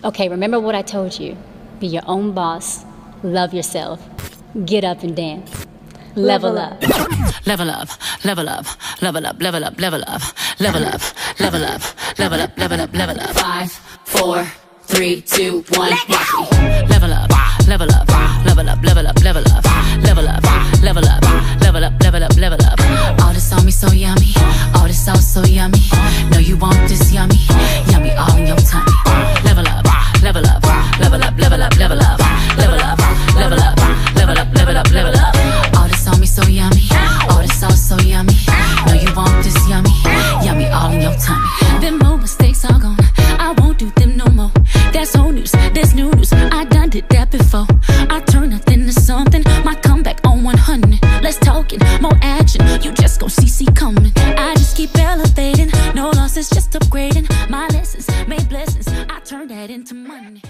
Okay, remember what I told you. Be your own boss. Love yourself. Get up and dance. Level up. Level up, level up, level up, level up, level up, level up, level up, level up, level up, level up. 5, 4, 3, 2, 1. Level up, level up, level up, level up, level up, level up, level up, level up, level up, level up. All this on me so yummy, all this sauce so yummy. Know you want this yummy, yummy all in your tummy. Level up, level up, level up, level up, level up, level up, level up, level up, level up, level up. All this on me so yummy, all this sauce so yummy. Know you want this yummy, yummy all in your tummy. Them old mistakes are gone, I won't do them no more. That's old news, that's new news, I done did that before. I turn nothing to something, my comeback on 100. Let's talk it, more action, you just gon' see coming. I just keep elevating, no losses, just upgrading. My lessons made blessings, I turn that into money.